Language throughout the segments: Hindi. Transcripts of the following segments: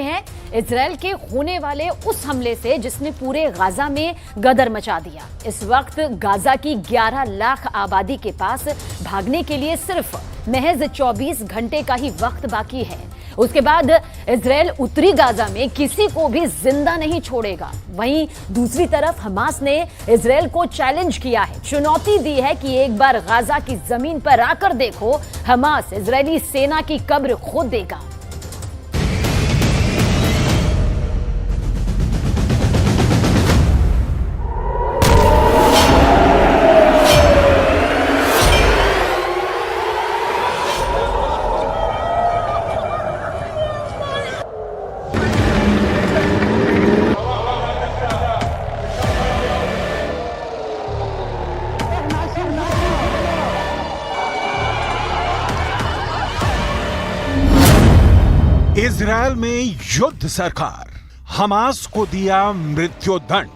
हैं इजराइल के होने वाले उस हमले से जिसने पूरे गाजा में गदर मचा दिया। इस वक्त गाजा की 11 लाख आबादी के पास भागने के लिए सिर्फ महज 24 घंटे का ही वक्त बाकी है। उसके बाद इजराइल उत्तरी गाजा में किसी को भी जिंदा नहीं छोड़ेगा। वहीं दूसरी तरफ हमास ने इजराइल को चैलेंज किया है, चुनौती दी है कि एक बार गाजा की जमीन पर आकर देखो, हमास इजरायली सेना की कब्र खोद देगा। इजराइल में युद्ध सरकार, हमास को दिया मृत्युदंड।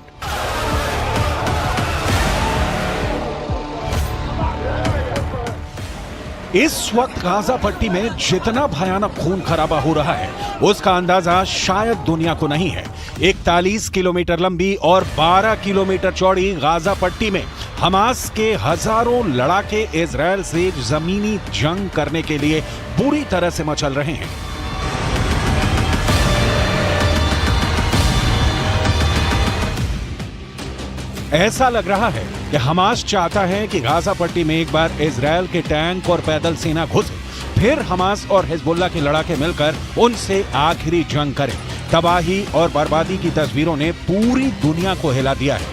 इस वक्त गाजा पट्टी में जितना भयानक खून खराबा हो रहा है उसका अंदाजा शायद दुनिया को नहीं है। 41 किलोमीटर लंबी और 12 किलोमीटर चौड़ी गाजा पट्टी में हमास के हजारों लड़ाके इजराइल से जमीनी जंग करने के लिए बुरी तरह से मचल रहे हैं। ऐसा लग रहा है कि हमास चाहता है कि गाजा पट्टी में एक बार इजराइल के टैंक और पैदल सेना घुसे, फिर हमास और हिजबुल्ला के लड़ाके मिलकर उनसे आखिरी जंग करें। तबाही और बर्बादी की तस्वीरों ने पूरी दुनिया को हिला दिया है।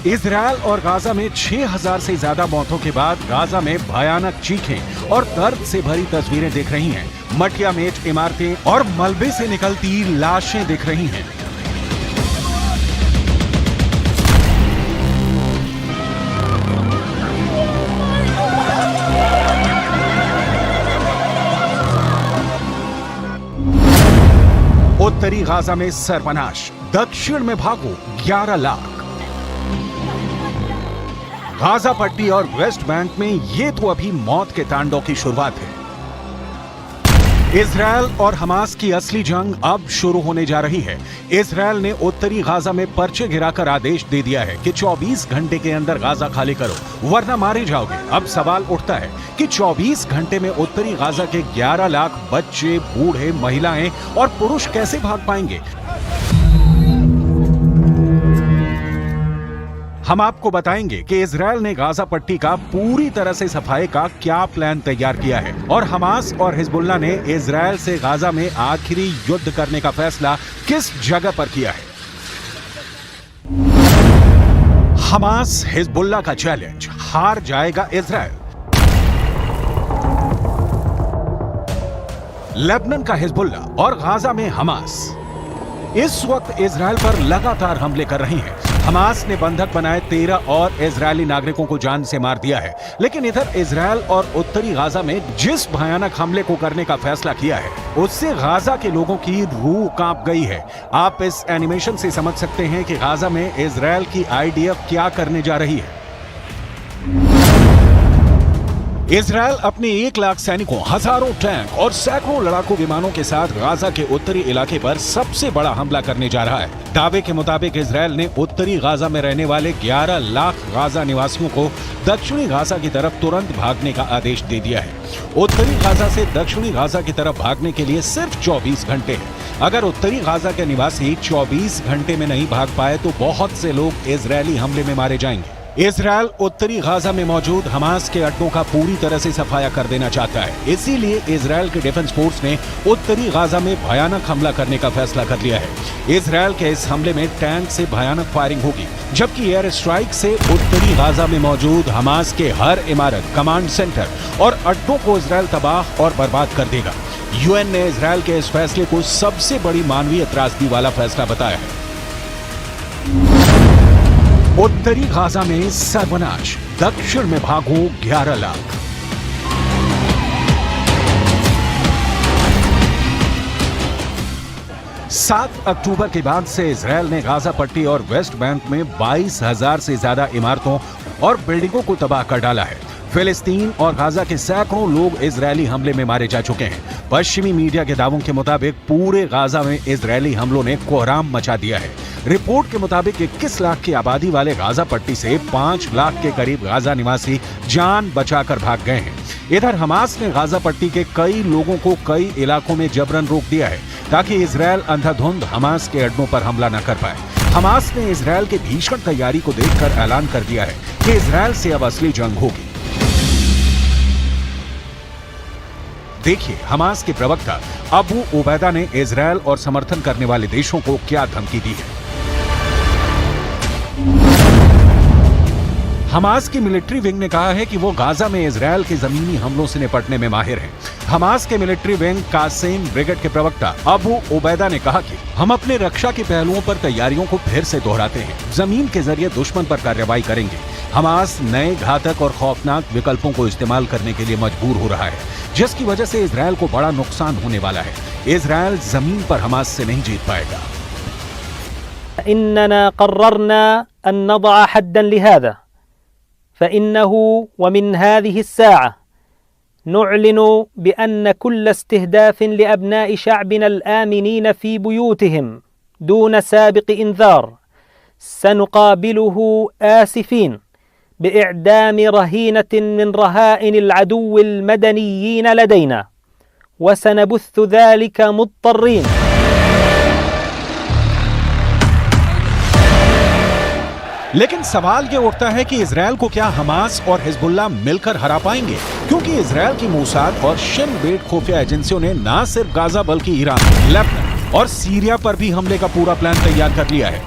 इजराइल और गाजा में 6000 से ज्यादा मौतों के बाद गाजा में भयानक चीखें और दर्द से भरी तस्वीरें दिख रही हैं। मटिया मेट इमारतें और मलबे से निकलती लाशें दिख रही हैं। उत्तरी गाजा में सर्वनाश, दक्षिण में भागो 11 लाख। गाजा पट्टी और वेस्ट बैंक में ये तो अभी मौत के तांडव की शुरुआत है। इजराइल और हमास की असली जंग अब शुरू होने जा रही है। इजराइल ने उत्तरी गाजा में पर्चे गिराकर आदेश दे दिया है कि 24 घंटे के अंदर गाजा खाली करो वरना मारे जाओगे। अब सवाल उठता है कि 24 घंटे में उत्तरी गाजा के 11 लाख बच्चे, बूढ़े, महिलाएं और पुरुष कैसे भाग पाएंगे? हम आपको बताएंगे कि इजराइल ने गाजा पट्टी का पूरी तरह से सफाई का क्या प्लान तैयार किया है और हमास और हिजबुल्ला ने इजराइल से गाजा में आखिरी युद्ध करने का फैसला किस जगह पर किया है। हमास हिजबुल्ला का चैलेंज, हार जाएगा इजराइल। लेबनान का हिजबुल्ला और गाजा में हमास इस वक्त इजराइल पर लगातार हमले कर रही हैं। हमास ने बंधक बनाए 13 और इजरायली नागरिकों को जान से मार दिया है। लेकिन इधर इजराइल और उत्तरी गाजा में जिस भयानक हमले को करने का फैसला किया है उससे गाजा के लोगों की रूह कांप गई है। आप इस एनिमेशन से समझ सकते हैं कि गाजा में इजराइल की आईडीएफ क्या करने जा रही है। इजराइल अपने 1 लाख सैनिकों, हजारों टैंक और सैकड़ों लड़ाकू विमानों के साथ गाजा के उत्तरी इलाके पर सबसे बड़ा हमला करने जा रहा है। दावे के मुताबिक इजराइल ने उत्तरी गाजा में रहने वाले 11 लाख गाजा निवासियों को दक्षिणी गाजा की तरफ तुरंत भागने का आदेश दे दिया है। उत्तरी गाजा से दक्षिणी गाजा की तरफ भागने के लिए सिर्फ 24 घंटे है। अगर उत्तरी गाजा के निवासी 24 घंटे में नहीं भाग पाए तो बहुत से लोग इजरायली हमले में मारे जाएंगे। इजराइल उत्तरी गाजा में मौजूद हमास के अड्डों का पूरी तरह से सफाया कर देना चाहता है। इसीलिए इजराइल के डिफेंस फोर्स ने उत्तरी गाजा में भयानक हमला करने का फैसला कर लिया है। इजराइल के इस हमले में टैंक से भयानक फायरिंग होगी, जबकि एयर स्ट्राइक से उत्तरी गाजा में मौजूद हमास के हर इमारत, कमांड सेंटर और अड्डों को इजराइल तबाह और बर्बाद कर देगा। यूएन ने इजराइल के इस फैसले को सबसे बड़ी मानवीय त्रासदी वाला फैसला बताया है। उत्तरी गाजा में सर्वनाश, दक्षिण में भागो 11 लाख। 7 अक्टूबर के बाद से इजराइल ने गाजा पट्टी और वेस्ट बैंक में 22,000 से ज्यादा इमारतों और बिल्डिंगों को तबाह कर डाला है। फिलिस्तीन और गाजा के सैकड़ों लोग इजरायली हमले में मारे जा चुके हैं। पश्चिमी मीडिया के दावों के मुताबिक पूरे गाजा में इजरायली हमलों ने कोहराम मचा दिया है। रिपोर्ट के मुताबिक 21 लाख की आबादी वाले गाजा पट्टी से 5 लाख के करीब गाजा निवासी जान बचाकर भाग गए हैं। इधर हमास ने गाजा पट्टी के कई लोगों को कई इलाकों में जबरन रोक दिया है ताकि इजरायल अंधाधुंध हमास के अड्डों पर हमला न कर पाए। हमास ने इजरायल के भीषण तैयारी को देखकर ऐलान कर दिया है कि इजरायल से अब असली जंग होगी। देखिए हमास के प्रवक्ता अबू उबैदा ने इजरायल और समर्थन करने वाले देशों को क्या धमकी दी है। हमास की मिलिट्री विंग ने कहा है कि वो गाजा में इजरायल के जमीनी हमलों से निपटने में माहिर है। हमास के मिलिट्री विंग कासेम ब्रिगेड के प्रवक्ता अबू उबैदा ने कहा कि हम अपने रक्षा के पहलुओं पर तैयारियों को फिर से दोहराते हैं, जमीन के जरिए दुश्मन पर कार्रवाई करेंगे। हमास नए घातक और खौफनाक विकल्पों को इस्तेमाल करने के लिए मजबूर हो रहा है, जिसकी वजह से इजरायल को बड़ा नुकसान होने वाला है। इजरायल जमीन पर हमास से नहीं जीत पाएगा। इन्नना कर्ररना अन नदअ हद्दन लिहादा फइन्नहु वमिन हादिहि अस्साअ नुअलिनु बिअन्न कुल्ल इस्तिहदाफिन लिअबनाइ शअबिना अलआमिनीन फी बुयूतिहिम दून साबिक़ इंज़ार सनुक़ाबिलुहु आसिफीन बिइዕदाम रहीनतिन मिन रहाइन अलअदुव्व अलमदनिय्यीन लदयना वसनबुस्स ज़ालिक मुत्तर्रीन। लेकिन सवाल ये उठता है कि इजरायल को क्या हमास और हिजबुल्लाह मिलकर हरा पाएंगे, क्योंकि इजरायल की मोसाद और शिन बेट खुफिया एजेंसियों ने न सिर्फ गाजा बल्कि ईरान, लेबनान और सीरिया पर भी हमले का पूरा प्लान तैयार कर लिया है।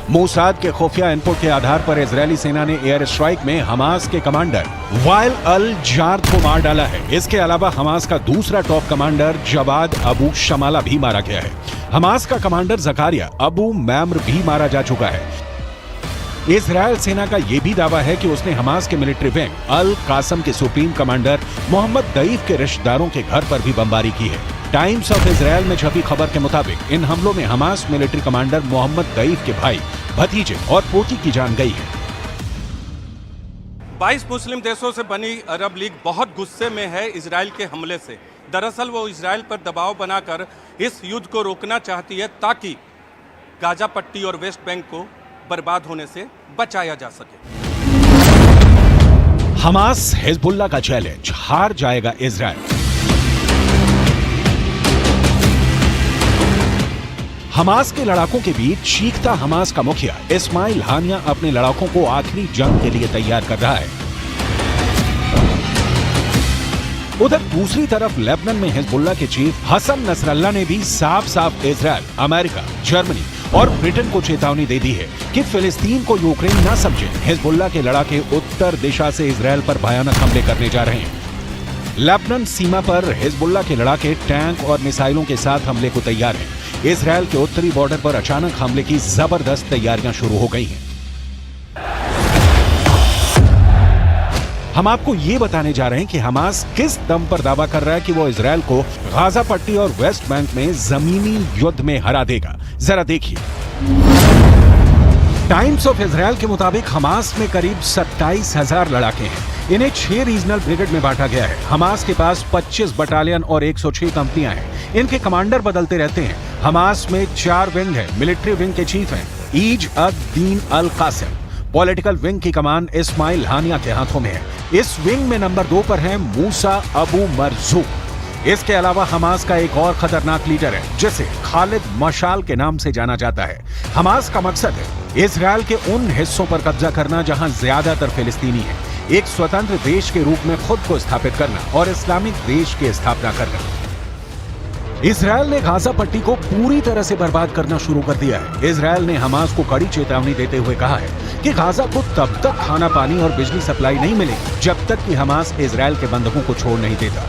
मोसाद के खुफिया इनपुट के आधार पर इजरायली सेना ने एयर स्ट्राइक में हमास के कमांडर वाइल अल जार्द को मार डाला है। इसके अलावा हमास का दूसरा टॉप कमांडर जवाद अबू शमाला भी मारा गया है। हमास का कमांडर जकारिया अबू मैम्र भी मारा जा चुका है। इजरायल सेना का यह भी दावा है कि उसने हमास के मिलिट्री विंग अल कासम के सुप्रीम कमांडर मोहम्मद दईफ के रिश्तेदारों के घर पर भी बमबारी की है। टाइम्स ऑफ इजरायल में छपी खबर के मुताबिक इन हमलों में हमास मिलिट्री कमांडर मोहम्मद दईफ के भाई, भतीजे और पोती की जान गई है। 22 मुस्लिम देशों से बनी अरब लीग बहुत गुस्से में है इजरायल के हमले से। दरअसल वो इजरायल पर दबाव बनाकर इस युद्ध को रोकना चाहती है ताकि गाजा पट्टी और वेस्ट बैंक को बर्बाद होने से बचाया जा सके। हमास हिजबुल्लाह का चैलेंज, हार जाएगा इजरायल। हमास के लड़ाकों के बीच चीखता हमास का मुखिया इस्माइल हानिया अपने लड़ाकों को आखिरी जंग के लिए तैयार कर रहा है। उधर दूसरी तरफ लेबनान में हिजबुल्लाह के चीफ हसन नसरल्लाह ने भी साफ साफ इजरायल, अमेरिका, जर्मनी और ब्रिटेन को चेतावनी दे दी है कि फिलिस्तीन को यूक्रेन न समझे। हिजबुल्लाह के लड़ाके उत्तर दिशा से इजरायल पर भयानक हमले करने जा रहे हैं। लेबनान सीमा पर हिजबुल्लाह के लड़ाके टैंक और मिसाइलों के साथ हमले को तैयार हैं। इजरायल के उत्तरी बॉर्डर पर अचानक हमले की जबरदस्त तैयारियां शुरू हो गई हैं। हम आपको ये बताने जा रहे हैं कि हमास किस दम पर दावा कर रहा है कि वो इजरायल को गाजा पट्टी और वेस्ट बैंक में जमीनी युद्ध में हरा देगा। जरा देखिए। टाइम्स ऑफ इजरायल के मुताबिक हमास में करीब 27,000 लड़ाके हैं। इन्हें 6 रीजनल ब्रिगेड में बांटा गया है। हमास के पास 25 बटालियन और 106 कंपनियां हैं। इनके कमांडर बदलते रहते हैं। हमास में 4 विंग है। मिलिट्री विंग के चीफ हैं ईज अद दीन अल कासिम। पॉलिटिकल विंग की कमान इस्माइल हानिया के हाथों में है। इस विंग में नंबर 2 पर है मूसा अबू मरजूक। इसके अलावा हमास का एक और खतरनाक लीडर है जिसे खालिद मशाल के नाम से जाना जाता है। हमास का मकसद है इजरायल के उन हिस्सों पर कब्जा करना जहां ज्यादातर फिलिस्तीनी है, एक स्वतंत्र देश के रूप में खुद को स्थापित करना और इस्लामिक देश की स्थापना करना। इजरायल ने गाजा पट्टी को पूरी तरह से बर्बाद करना शुरू कर दिया है। इजरायल ने हमास को कड़ी चेतावनी देते हुए कहा है कि गाजा को तब तक खाना पानी और बिजली सप्लाई नहीं मिलेगी जब तक कि हमास इजरायल के बंधकों को छोड़ नहीं देता।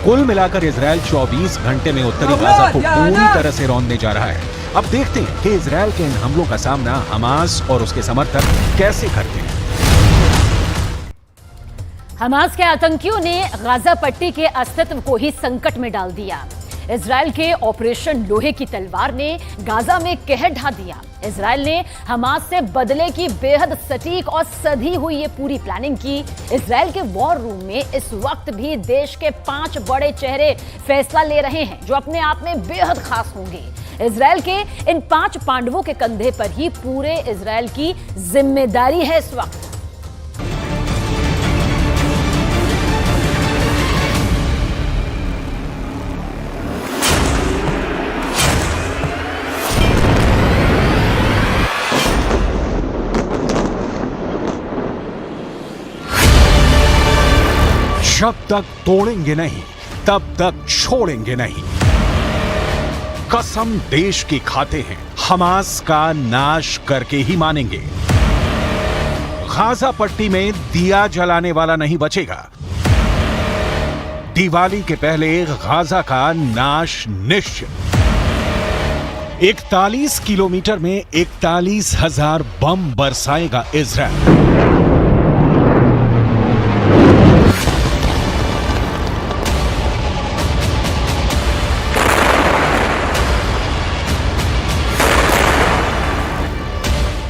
कुल मिलाकर इजरायल 24 घंटे में उत्तरी गाजा को पूरी तरह से रौंदने जा रहा है। अब देखते हैं कि इजरायल के इन हमलों का सामना हमास और उसके समर्थक कैसे करते हैं। हमास के आतंकियों ने गाजा पट्टी के अस्तित्व को ही संकट में डाल दिया। इजराइल के ऑपरेशन लोहे की तलवार ने गाजा में कहर ढा दिया। इजराइल ने हमास से बदले की बेहद सटीक और सधी हुई ये पूरी प्लानिंग की। इजराइल के वॉर रूम में इस वक्त भी देश के 5 बड़े चेहरे फैसला ले रहे हैं जो अपने आप में बेहद खास होंगे। इजराइल के इन 5 पांडवों के कंधे पर ही पूरे इजराइल की जिम्मेदारी है इस वक्त। जब तक तोड़ेंगे नहीं तब तक छोड़ेंगे नहीं। कसम देश की खाते हैं, हमास का नाश करके ही मानेंगे। गाजा पट्टी में दिया जलाने वाला नहीं बचेगा। दिवाली के पहले गाजा का नाश निश्चित। 41 किलोमीटर में 41,000 बम बरसाएगा इजराइल।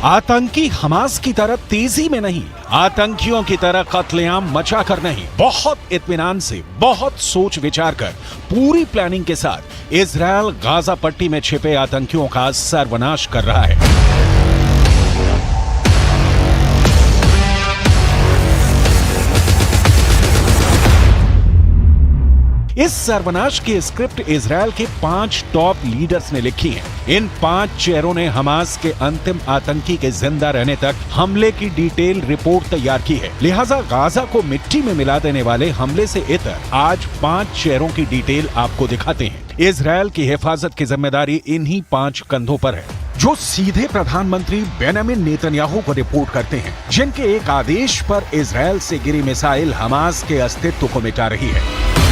आतंकी हमास की तरह तेजी में नहीं, आतंकियों की तरह कत्लेआम मचाकर नहीं, बहुत इत्मीनान से, बहुत सोच विचार कर, पूरी प्लानिंग के साथ इजराइल गाजा पट्टी में छिपे आतंकियों का सर्वनाश कर रहा है। इस सर्वनाश की स्क्रिप्ट इजराइल के 5 टॉप लीडर्स ने लिखी है। इन 5 चेहरों ने हमास के अंतिम आतंकी के जिंदा रहने तक हमले की डिटेल रिपोर्ट तैयार की है। लिहाजा गाजा को मिट्टी में मिला देने वाले हमले से इतर आज 5 चेहरों की डिटेल आपको दिखाते हैं। इजराइल की हिफाजत की जिम्मेदारी इन्हीं 5 कंधों पर है, जो सीधे प्रधानमंत्री बेंजामिन नेतन्याहू को रिपोर्ट करते हैं, जिनके एक आदेश पर इजराइल से गिरी मिसाइल हमास के अस्तित्व को मिटा रही है।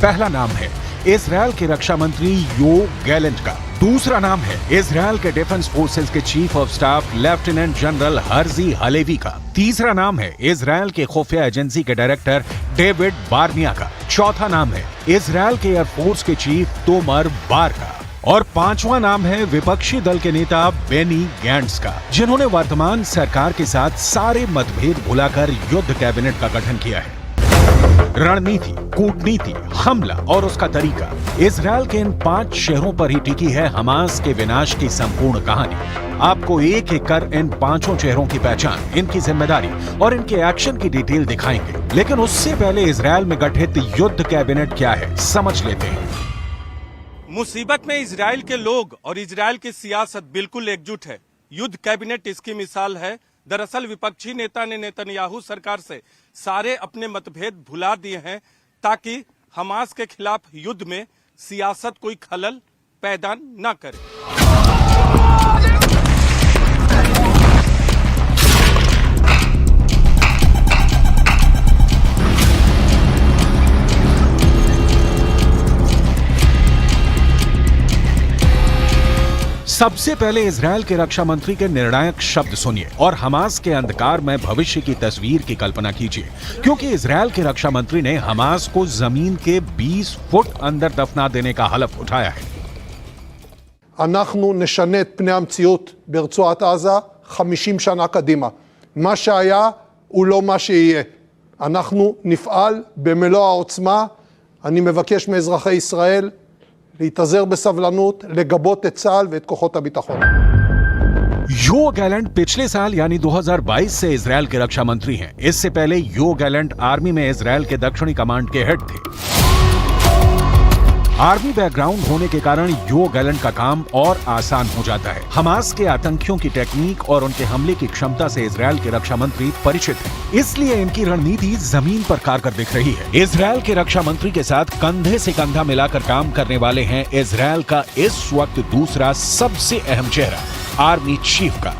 पहला नाम है इजराइल के रक्षा मंत्री योव गैलेंट का। दूसरा नाम है इजराइल के डिफेंस फोर्सेस के chief of staff lieutenant general Herzi Halevi का। तीसरा नाम है इजराइल के खुफिया एजेंसी के डायरेक्टर डेविड बार्निया का। चौथा नाम है इजराइल के एयरफोर्स के चीफ तोमर बार का। और 5वां नाम है विपक्षी दल के नेता बेनी गैंट्स का, जिन्होंने वर्तमान सरकार के साथ सारे मतभेद भुलाकर युद्ध कैबिनेट का गठन किया है। रणनीति, कूटनीति, हमला और उसका तरीका, इजराइल के इन 5 शहरों पर ही टिकी है हमास के विनाश की संपूर्ण कहानी। आपको एक एक कर इन 5 चेहरों की पहचान, इनकी जिम्मेदारी और इनके एक्शन की डिटेल दिखाएंगे। लेकिन उससे पहले इजराइल में गठित युद्ध कैबिनेट क्या है, समझ लेते हैं। मुसीबत में इजराइल के लोग और इजराइल की सियासत बिल्कुल एकजुट है। युद्ध कैबिनेट इसकी मिसाल है। दरअसल विपक्षी नेता ने नेतन्याहू सरकार से सारे अपने मतभेद भुला दिए हैं ताकि हमास के खिलाफ युद्ध में सियासत कोई खलल पैदा न करे। सबसे पहले इजराइल के रक्षा मंत्री के निर्णायक शब्द सुनिए और हमास के अंधकार में भविष्य की तस्वीर की कल्पना कीजिए, क्योंकि इजराइल के रक्षा मंत्री ने हमास को जमीन के 20 फुट अंदर दफना देने का हलफ उठाया है। אנחנו נשנה את פני המציאות ברצועת עזה 50 שנה קדימה. מה שהיה הוא לא מה שיהיה. אנחנו נפעל במלוא העוצמה. אני מבקש מאזרחי ישראל להתאזר בסבלנות, לגבות את צה"ל ואת כוחות הביטחון. योव गैलेंट पिछले साल यानी 2022 से इजराइल के रक्षा मंत्री हैं। इससे पहले योव गैलेंट आर्मी में इजराइल के दक्षिणी कमांड के हेड थे। आर्मी बैकग्राउंड होने के कारण योव गैलेंट का काम और आसान हो जाता है। हमास के आतंकियों की टेक्निक और उनके हमले की क्षमता से इजराइल के रक्षा मंत्री परिचित हैं। इसलिए इनकी रणनीति जमीन पर कारगर दिख रही है। इजराइल के रक्षा मंत्री के साथ कंधे से कंधा मिलाकर काम करने वाले हैं इजराइल का इस वक्त दूसरा सबसे अहम चेहरा, आर्मी चीफ का।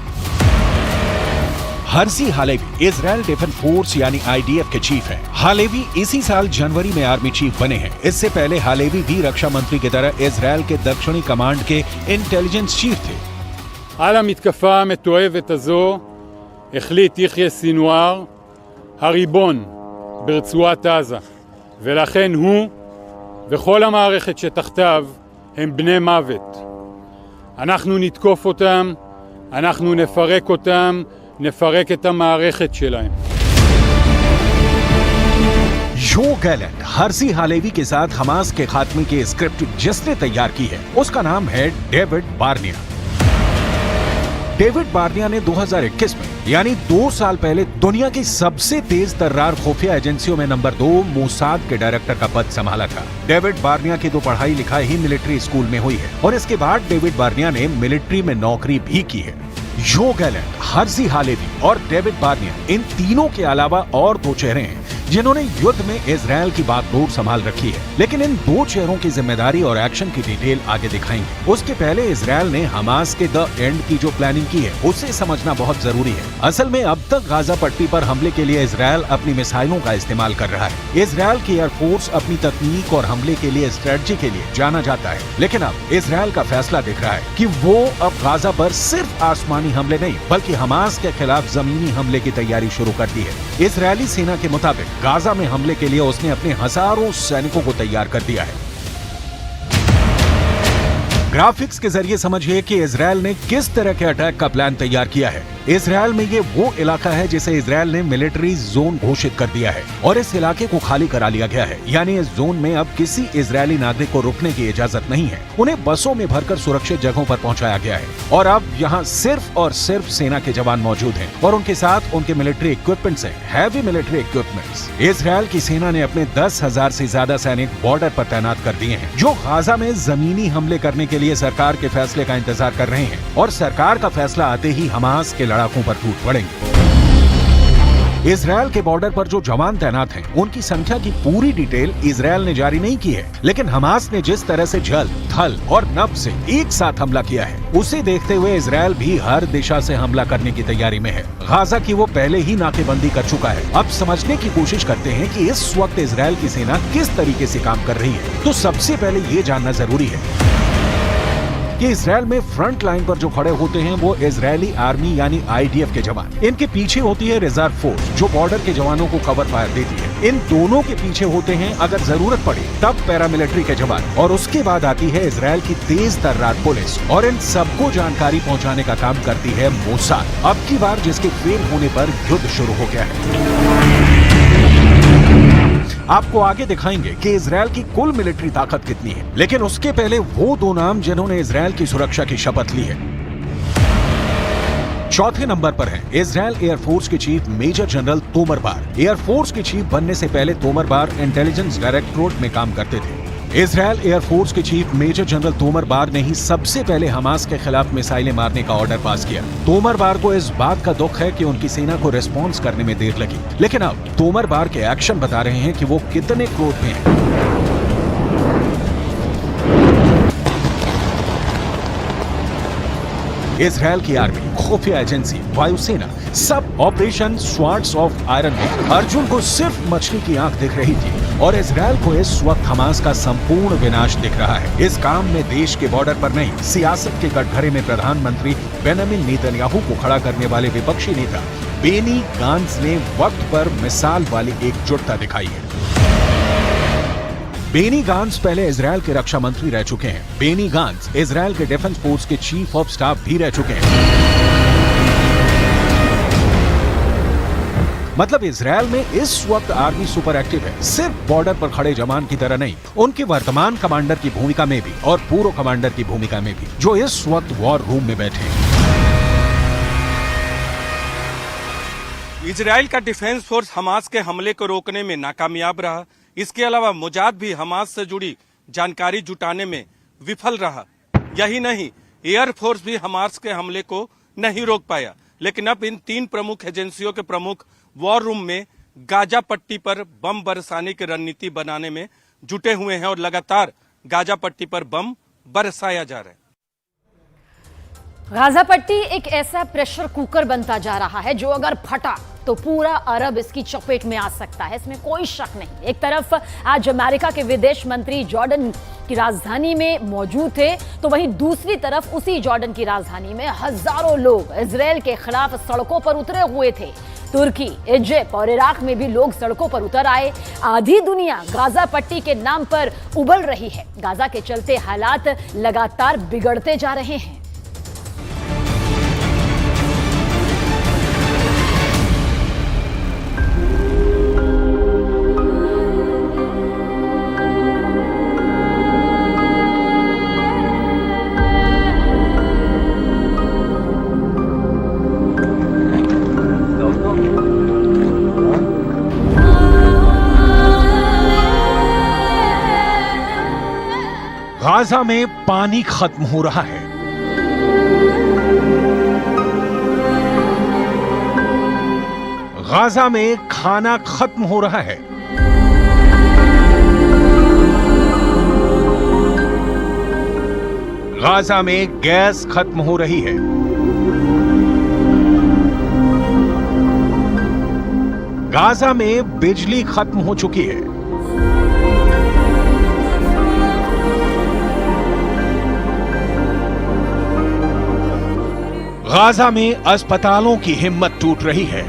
Herzi Halevi Israel defence force यानी IDF के चीफ हैं। हालेवी इसी साल जनवरी में आर्मी चीफ बने हैं। इससे पहले हालेवी भी रक्षा मंत्री की तरह इजराइल के दक्षिणी कमांड के इंटेलिजेंस चीफ थे। על המתקפה המתועבת הזו החליט יחיא סינואר, הריבון ברצועת עזה, ולכן הוא וכל המערכת שתחתיו הם בני מוות. אנחנו נתקוף אותם, אנחנו נפרק אותם, נפרק את המערכת שלהם. जो गैलेंट हर्जी हालेवी के साथ हमास के खात्मे की स्क्रिप्ट जिसने तैयार की है उसका नाम है डेविड बार्निया। डेविड बार्निया ने 2021 में यानी 2 साल पहले दुनिया की सबसे तेज तर्रार खुफिया एजेंसियों में नंबर 2 मोसाद के डायरेक्टर का पद संभाला था। डेविड बार्निया की तो पढ़ाई लिखाई ही मिलिट्री स्कूल में हुई है और इसके बाद डेविड बार्निया ने मिलिट्री में नौकरी भी की है। जो गैलेंट, हर्जी हालेवी और डेविड बार्निया इन तीनों के अलावा और 2 चेहरे हैं जिन्होंने युद्ध में इजरायल की बागडोर संभाल रखी है, लेकिन इन 2 चेहरों की जिम्मेदारी और एक्शन की डिटेल आगे दिखाएंगे। उसके पहले इजरायल ने हमास के द एंड की जो प्लानिंग की है उसे समझना बहुत जरूरी है। असल में अब तक गाजा पट्टी पर हमले के लिए इजरायल अपनी मिसाइलों का इस्तेमाल कर रहा है। इजरायल की एयरफोर्स अपनी तकनीक और हमले के लिए स्ट्रेटजी के लिए जाना जाता है, लेकिन अब इजरायल का फैसला दिख रहा है कि वो अब गाजा पर सिर्फ आसमानी हमले नहीं बल्कि हमास के खिलाफ जमीनी हमले की तैयारी शुरू कर दी है। इजरायली सेना के मुताबिक गाजा में हमले के लिए उसने अपने हजारों सैनिकों को तैयार कर दिया है। ग्राफिक्स के जरिए समझिए कि इजरायल ने किस तरह के अटैक का प्लान तैयार किया है। इजरायल में ये वो इलाका है जिसे इजरायल ने मिलिट्री जोन घोषित कर दिया है और इस इलाके को खाली करा लिया गया है, यानी इस जोन में अब किसी इजरायली नागरिक को रुकने की इजाजत नहीं है। उन्हें बसों में भरकर सुरक्षित जगहों पर पहुंचाया गया है और अब यहाँ सिर्फ और सिर्फ सेना के जवान मौजूद हैं और उनके साथ उनके मिलिट्री इक्विपमेंट्स हैं, हैवी मिलिट्री इक्विपमेंट्स। इजरायल की सेना ने अपने 10,000 से ज्यादा सैनिक बॉर्डर पर तैनात कर दिए हैं जो गाजा में जमीनी हमले करने के लिए सरकार के फैसले का इंतजार कर रहे हैं और सरकार का फैसला आते ही हमास के लड़ाकों पर टूट पड़ेंगे। इजरायल के बॉर्डर पर जो जवान तैनात हैं, उनकी संख्या की पूरी डिटेल इजरायल ने जारी नहीं की है, लेकिन हमास ने जिस तरह से जल, थल और नभ से एक साथ हमला किया है, उसे देखते हुए इजरायल भी हर दिशा से हमला करने की तैयारी में है। गाजा की वो पहले ही नाकेबंदी कर चुका है। अब समझने की कोशिश करते हैं कि इस वक्त इजरायल की सेना किस तरीके से काम कर रही है। तो सबसे पहले ये जानना जरूरी है कि इजरायल में फ्रंट लाइन पर जो खड़े होते हैं वो इजरायली आर्मी यानी आईडीएफ के जवान। इनके पीछे होती है रिजर्व फोर्स जो बॉर्डर के जवानों को कवर फायर देती है। इन दोनों के पीछे होते हैं अगर जरूरत पड़े तब पैरामिलिट्री के जवान और उसके बाद आती है इजरायल की तेज तर्रार पुलिस और इन सबको जानकारी पहुंचाने का काम करती है मोसाद। अब की बार जिसके फेल होने पर युद्ध शुरू हो गया है। आपको आगे दिखाएंगे कि इजरायल की कुल मिलिट्री ताकत कितनी है, लेकिन उसके पहले वो 2 नाम जिन्होंने इजरायल की सुरक्षा की शपथ ली है। चौथे नंबर पर है इजरायल एयरफोर्स के चीफ मेजर जनरल तोमर बार। एयरफोर्स के चीफ बनने से पहले तोमर बार इंटेलिजेंस डायरेक्टोरेट में काम करते थे। इजरायल एयरफोर्स के चीफ मेजर जनरल तोमर बार ने ही सबसे पहले हमास के खिलाफ मिसाइलें मारने का ऑर्डर पास किया। तोमर बार को इस बात का दुख है कि उनकी सेना को रिस्पॉन्स करने में देर लगी, लेकिन अब तोमर बार के एक्शन बता रहे हैं कि वो कितने क्रोध में हैं। इजरायल की आर्मी, खुफिया एजेंसी, वायुसेना सब ऑपरेशन स्वार्ड्स ऑफ आयरन में अर्जुन को सिर्फ मछली की आंख दिख रही थी और इजरायल को इस वक्त हमास का संपूर्ण विनाश दिख रहा है। इस काम में देश के बॉर्डर पर नहीं, सियासत के कटघरे में प्रधानमंत्री बेंजामिन नेतन्याहू को खड़ा करने वाले विपक्षी नेता बेनी गांट्ज ने वक्त पर मिसाल वाली एकजुटता दिखाई है। बेनी गांट्ज पहले इजरायल के रक्षा मंत्री रह चुके हैं। बेनी गांट्ज इजरायल के डिफेंस फोर्स के चीफ ऑफ स्टाफ भी रह चुके हैं। मतलब इजरायल में इस वक्त आर्मी सुपर एक्टिव है, सिर्फ बॉर्डर पर खड़े जवान की तरह नहीं, उनके वर्तमान कमांडर की भूमिका में भी और पूर्व कमांडर की भूमिका में भी, जो इस वक्त वॉर रूम में बैठे हैं। इजरायल का डिफेंस फोर्स हमास के हमले को रोकने में नाकामयाब रहा। इसके अलावा मोसाद भी हमास से जुड़ी जानकारी जुटाने में विफल रहा। यही नहीं, एयरफोर्स भी हमास के हमले को नहीं रोक पाया। लेकिन अब इन 3 प्रमुख एजेंसियों के प्रमुख वॉर रूम में गाजा पट्टी पर बम बरसाने की रणनीति बनाने में जुटे हुए हैं और लगातार गाजा पट्टी पर बम बरसाया जा रहा है। गाजा पट्टी एक ऐसा प्रेशर कुकर बनता जा रहा है जो अगर फटा तो पूरा अरब इसकी चपेट में आ सकता है, इसमें कोई शक नहीं। एक तरफ आज अमेरिका के विदेश मंत्री जॉर्डन की राजधानी में मौजूद थे, तो वहीं दूसरी तरफ उसी जॉर्डन की राजधानी में हजारों लोग इजरायल के खिलाफ सड़कों पर उतरे हुए थे। तुर्की, इजिप्ट और इराक में भी लोग सड़कों पर उतर आए। आधी दुनिया गाजा पट्टी के नाम पर उबल रही है। गाजा के चलते हालात लगातार बिगड़ते जा रहे हैं। गाजा में पानी खत्म हो रहा है। गाजा में खाना खत्म हो रहा है। गाजा में गैस खत्म हो रही है। गाजा में बिजली खत्म हो चुकी है। गाजा में अस्पतालों की हिम्मत टूट रही है।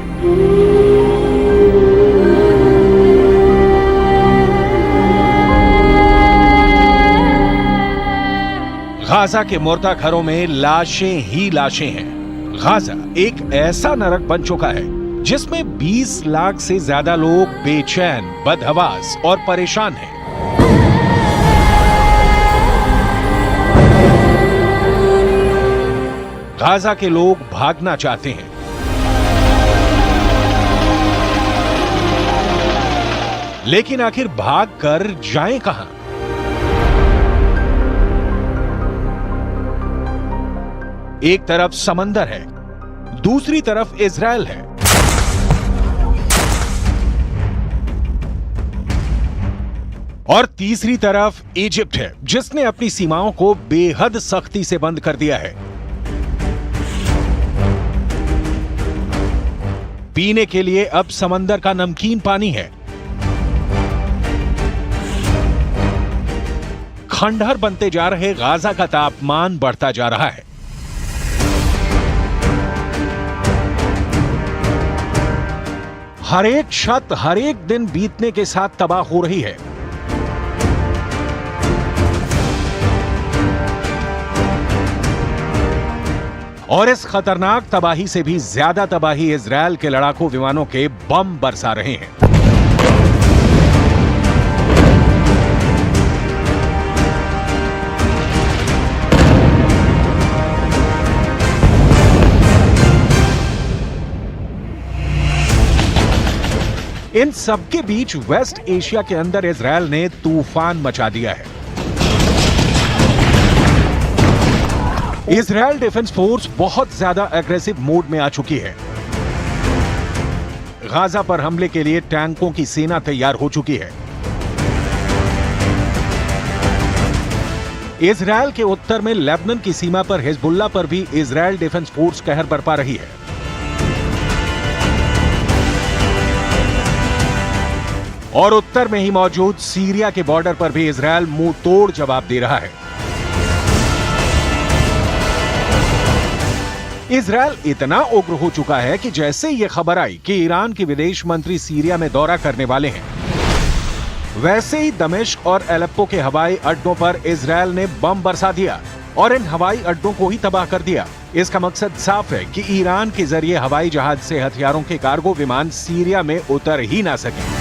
गाजा के मुर्दा घरों में लाशें ही लाशें हैं। गाजा एक ऐसा नरक बन चुका है जिसमें 20 लाख से ज्यादा लोग बेचैन, बदहवास और परेशान हैं। गाजा के लोग भागना चाहते हैं, लेकिन आखिर भाग कर जाएं कहां? एक तरफ समंदर है, दूसरी तरफ इजराइल है। और तीसरी तरफ इजिप्ट है, जिसने अपनी सीमाओं को बेहद सख्ती से बंद कर दिया है। पीने के लिए अब समंदर का नमकीन पानी है। खंडहर बनते जा रहे गाजा का तापमान बढ़ता जा रहा है। हर एक छत हर एक दिन बीतने के साथ तबाह हो रही है। और इस खतरनाक तबाही से भी ज्यादा तबाही इजरायल के लड़ाकू विमानों के बम बरसा रहे हैं। इन सबके बीच वेस्ट एशिया के अंदर इजरायल ने तूफान मचा दिया है। इजरायल डिफेंस फोर्स बहुत ज्यादा एग्रेसिव मोड में आ चुकी है। गाजा पर हमले के लिए टैंकों की सेना तैयार हो चुकी है। इजरायल के उत्तर में लेबनान की सीमा पर हिजबुल्लाह पर भी इजरायल डिफेंस फोर्स कहर बरपा रही है। और उत्तर में ही मौजूद सीरिया के बॉर्डर पर भी इजरायल मुंह तोड़ जवाब दे रहा है। इजरायल इतना उग्र हो चुका है कि जैसे ये खबर आई कि ईरान के विदेश मंत्री सीरिया में दौरा करने वाले हैं, वैसे ही दमिश्क और एलेप्पो के हवाई अड्डों पर इजरायल ने बम बरसा दिया और इन हवाई अड्डों को ही तबाह कर दिया। इसका मकसद साफ है कि ईरान के जरिए हवाई जहाज से हथियारों के कार्गो विमान सीरिया में उतर ही ना सके।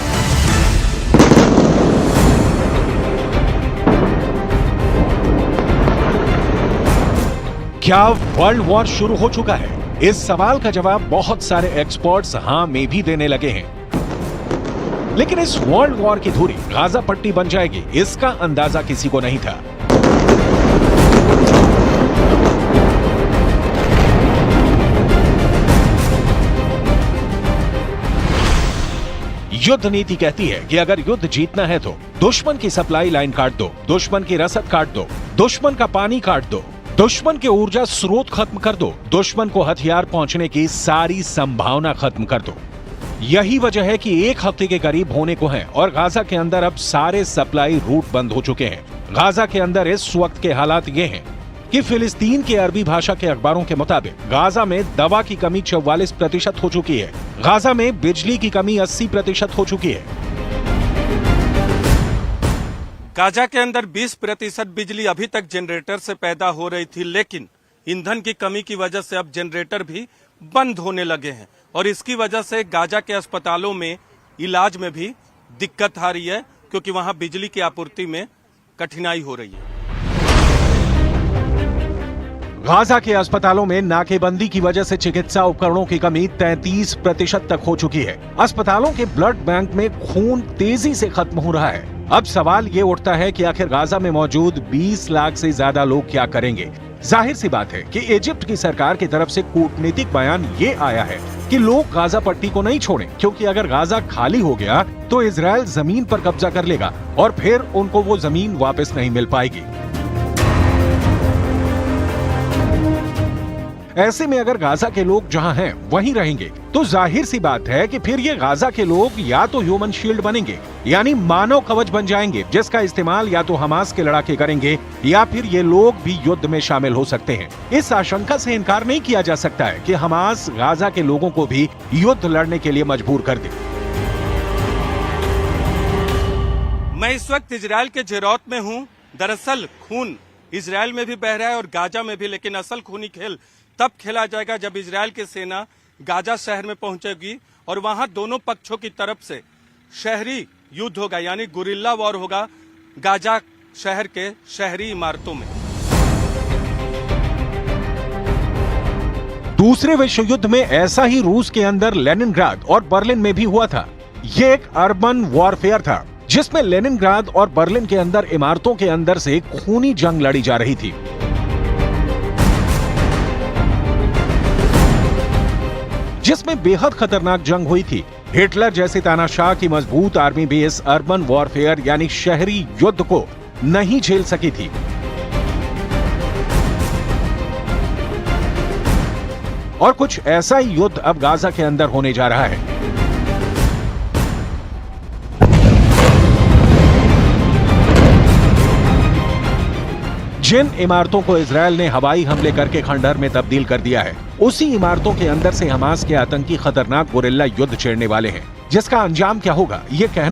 क्या वर्ल्ड वॉर शुरू हो चुका है? इस सवाल का जवाब बहुत सारे एक्सपर्ट्स हां में भी देने लगे हैं। लेकिन इस वर्ल्ड वॉर की धुरी गाजा पट्टी बन जाएगी, इसका अंदाजा किसी को नहीं था। युद्ध नीति कहती है कि अगर युद्ध जीतना है तो दुश्मन की सप्लाई लाइन काट दो, दुश्मन की रसद काट दो, दुश्मन का पानी काट दो, दुश्मन के ऊर्जा स्रोत खत्म कर दो, दुश्मन को हथियार पहुंचने की सारी संभावना खत्म कर दो। यही वजह है कि 1 हफ्ते के करीब होने को है और गाजा के अंदर अब सारे सप्लाई रूट बंद हो चुके हैं। गाजा के अंदर इस वक्त के हालात ये हैं कि फिलिस्तीन के अरबी भाषा के अखबारों के मुताबिक गाजा में दवा की कमी 44% हो चुकी है, गाजा में बिजली की कमी 80% हो चुकी है। गाजा के अंदर 20% बिजली अभी तक जनरेटर से पैदा हो रही थी, लेकिन ईंधन की कमी की वजह से अब जनरेटर भी बंद होने लगे हैं और इसकी वजह से गाजा के अस्पतालों में इलाज में भी दिक्कत आ रही है, क्योंकि वहां बिजली की आपूर्ति में कठिनाई हो रही है। गाजा के अस्पतालों में नाकेबंदी की वजह से चिकित्सा उपकरणों की कमी 33% तक हो चुकी है। अस्पतालों के ब्लड बैंक में खून तेजी से खत्म हो रहा है। अब सवाल ये उठता है कि आखिर गाजा में मौजूद 20 लाख से ज्यादा लोग क्या करेंगे। जाहिर सी बात है कि इजिप्ट की सरकार की तरफ से कूटनीतिक बयान ये आया है कि लोग गाजा पट्टी को नहीं छोड़ें, क्योंकि अगर गाजा खाली हो गया तो इजराइल जमीन पर कब्जा कर लेगा और फिर उनको वो जमीन वापस नहीं मिल पाएगी। ऐसे में अगर गाजा के लोग जहां हैं वहीं रहेंगे तो जाहिर सी बात है कि फिर ये गाजा के लोग या तो ह्यूमन शील्ड बनेंगे, यानी मानव कवच बन जाएंगे, जिसका इस्तेमाल या तो हमास के लड़ाके करेंगे या फिर ये लोग भी युद्ध में शामिल हो सकते हैं। इस आशंका से इनकार नहीं किया जा सकता है कि हमास गाजा के लोगों को भी युद्ध लड़ने के लिए मजबूर कर दे। मैं इस वक्त इजराइल के जेरौत में हूँ। दरअसल खून इजराइल में भी बह रहा है और गाजा में भी, लेकिन असल खूनी खेल तब खेला जाएगा जब इजराइल की सेना गाजा शहर में पहुंचेगी और वहां दोनों पक्षों की तरफ से शहरी युद्ध होगा, यानी गुरिल्ला वॉर होगा गाजा शहर के शहरी इमारतों में। दूसरे विश्व युद्ध में ऐसा ही रूस के अंदर लेनिनग्राद और बर्लिन में भी हुआ था। ये एक अर्बन वॉरफेयर था जिसमें लेनिनग्राद और बर्लिन के अंदर इमारतों के अंदर से खूनी जंग लड़ी जा रही थी। जिसमें बेहद खतरनाक जंग हुई थी। हिटलर जैसे तानाशाह की मजबूत आर्मी भी इस अर्बन वॉरफेयर यानी शहरी युद्ध को नहीं झेल सकी थी। और कुछ ऐसा ही युद्ध अब गाजा के अंदर होने जा रहा है। जिन इमारतों को इजरायल ने हवाई हमले करके खंडहर में तब्दील कर दिया है, उसी इमारतों के अंदर से हमास के आतंकी खतरनाक गुरिल्ला युद्ध छेड़ने वाले हैं, जिसका अंजाम क्या होगा ये कहना